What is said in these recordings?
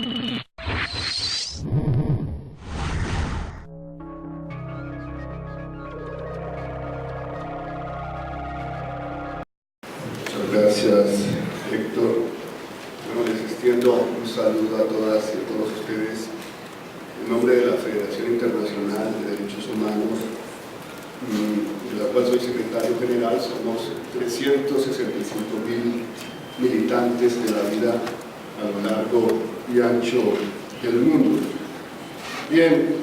Gracias, Héctor. Bueno, les extiendo un saludo a todas y a todos ustedes. En nombre de la Federación Internacional de Derechos Humanos, de la cual soy secretario general, somos 365.000 militantes de la vida a lo largo y ancho del mundo. Bien,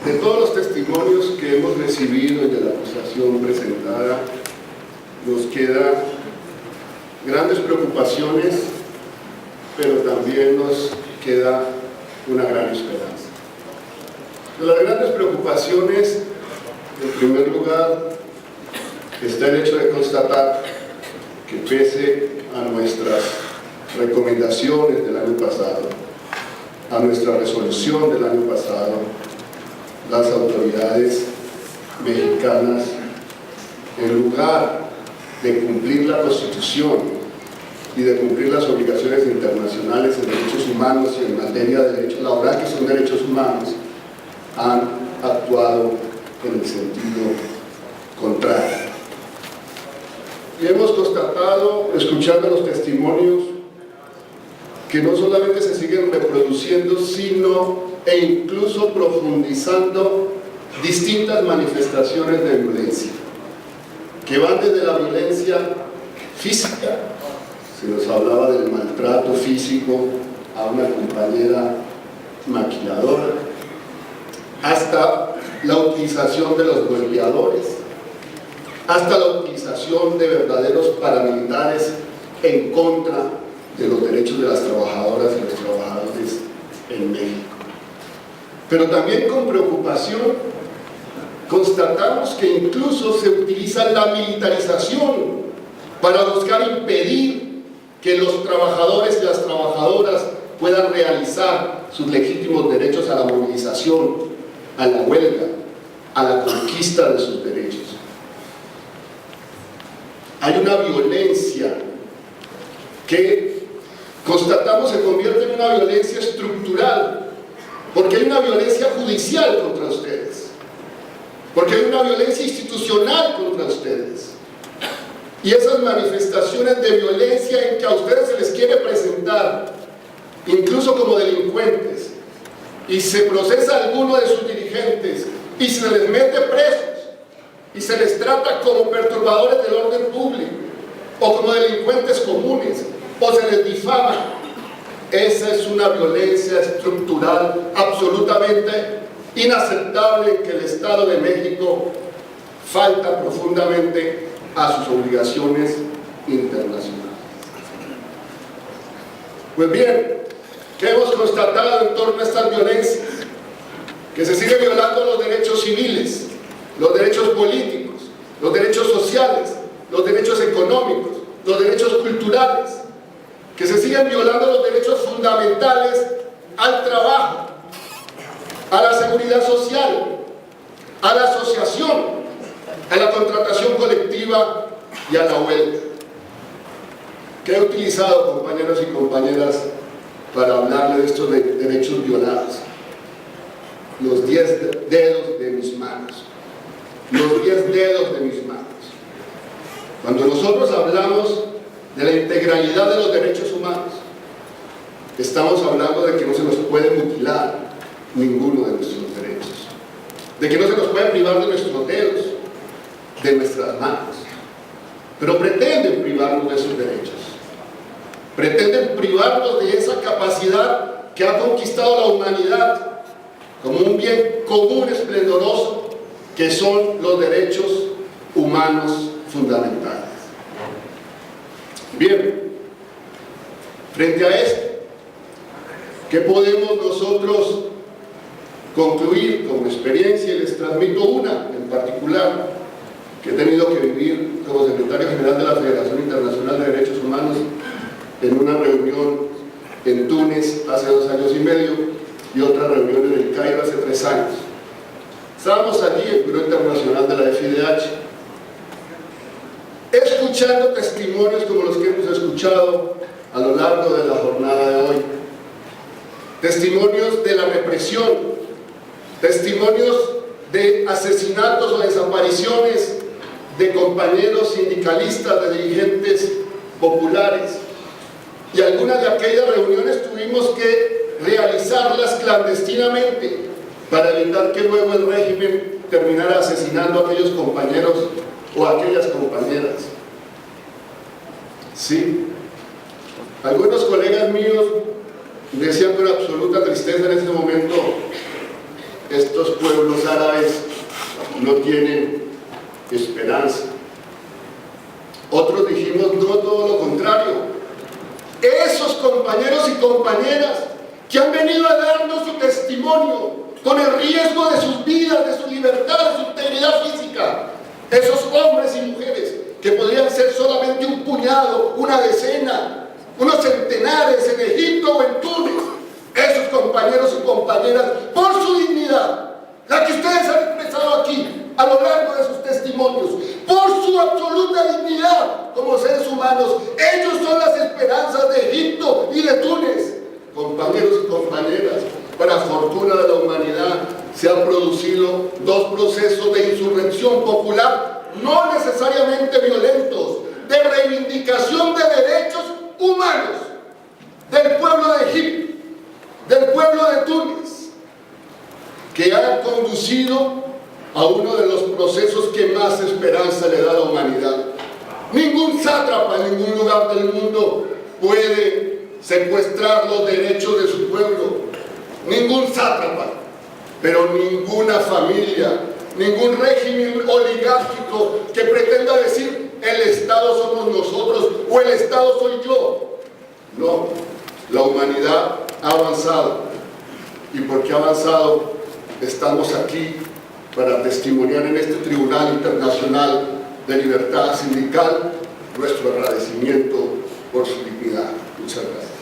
de todos los testimonios que hemos recibido y de la acusación presentada, nos quedan grandes preocupaciones, pero también nos queda una gran esperanza. De las grandes preocupaciones, en primer lugar, está el hecho de constatar que pese a nuestras recomendaciones del año pasado, a nuestra resolución del año pasado, las autoridades mexicanas, en lugar de cumplir la Constitución y de cumplir las obligaciones internacionales en derechos humanos y en materia de derecho laboral, que son derechos humanos, han actuado en el sentido contrario. Y hemos constatado, escuchando los testimonios, que no solamente se siguen reproduciendo, sino e incluso profundizando distintas manifestaciones de violencia, que van desde la violencia física, se nos hablaba del maltrato físico a una compañera maquiladora, hasta la utilización de los golpeadores, hasta la utilización de verdaderos paramilitares en contra de los derechos de las trabajadoras y los trabajadores en México. Pero también con preocupación constatamos que incluso se utiliza la militarización para buscar impedir que los trabajadores y las trabajadoras puedan realizar sus legítimos derechos a la movilización, a la huelga, a la conquista de sus derechos. Hay una violencia que constatamos se convierte en una violencia estructural, porque hay una violencia judicial contra ustedes, porque hay una violencia institucional contra ustedes. Y esas manifestaciones de violencia en que a ustedes se les quiere presentar, incluso como delincuentes, y se procesa a alguno de sus dirigentes, y se les mete presos, y se les trata como perturbadores del orden público, o como delincuentes comunes, o se les difama. Esa es una violencia estructural absolutamente inaceptable, en que el Estado de México falta profundamente a sus obligaciones internacionales. Pues bien, ¿qué hemos constatado en torno a estas violencias? Que se sigue violando los derechos civiles, los derechos políticos, los derechos sociales, los derechos económicos, los derechos culturales, que se siguen violando los derechos fundamentales al trabajo, a la seguridad social, a la asociación, a la contratación colectiva y a la huelga. ¿Qué he utilizado, compañeros y compañeras, para hablarle de estos derechos violados? Los 10 dedos de mis manos. Los 10 dedos de mis manos. Cuando nosotros hablamos de la integralidad de los derechos humanos, estamos hablando de que no se nos puede mutilar ninguno de nuestros derechos, de que no se nos puede privar de nuestros dedos, de nuestras manos, pero pretenden privarnos de esos derechos, pretenden privarnos de esa capacidad que ha conquistado la humanidad como un bien común esplendoroso, que son los derechos humanos fundamentales. Bien, frente a esto, ¿qué podemos nosotros concluir como experiencia? Y les transmito una en particular que he tenido que vivir como secretario general de la Federación Internacional de Derechos Humanos en una reunión en Túnez hace 2 años y medio y otra reunión en el Cairo hace 3 años. Estábamos allí, el Buró Internacional de la FIDH, escuchando testimonios como los que hemos escuchado a lo largo de la jornada de hoy, testimonios de la represión, testimonios de asesinatos o desapariciones de compañeros sindicalistas, de dirigentes populares. Y algunas de aquellas reuniones tuvimos que realizarlas clandestinamente para evitar que luego el régimen terminara asesinando a aquellos compañeros o a aquellas compañeras. Sí, algunos colegas míos decían con absoluta tristeza en ese momento: estos pueblos árabes no tienen esperanza. Otros dijimos: no, todo lo contrario. Esos compañeros y compañeras que han venido a darnos su testimonio con el riesgo de sus vidas, de su libertad, de su integridad física, esos hombres y mujeres que podrían ser solamente un puñado, una decena, unos centenares en Egipto o en Túnez, esos compañeros y compañeras, por su dignidad, la que ustedes han expresado aquí a lo largo de sus testimonios, por su absoluta dignidad como seres humanos, ellos son las esperanzas de Egipto y de Túnez. Compañeros y compañeras, para fortuna de la humanidad, se han producido dos procesos de insurrección popular, no necesariamente violentos, de reivindicación de derechos humanos del pueblo de Egipto, del pueblo de Túnez, que han conducido a uno de los procesos que más esperanza le da a la humanidad. Ningún sátrapa en ningún lugar del mundo puede secuestrar los derechos de su pueblo, ningún sátrapa, pero ninguna familia, ningún régimen oligárquico que pretenda decir: el Estado somos nosotros o el Estado soy yo. No, la humanidad ha avanzado, y porque ha avanzado estamos aquí para testimoniar en este Tribunal Internacional de Libertad Sindical nuestro agradecimiento por su dignidad. Muchas gracias.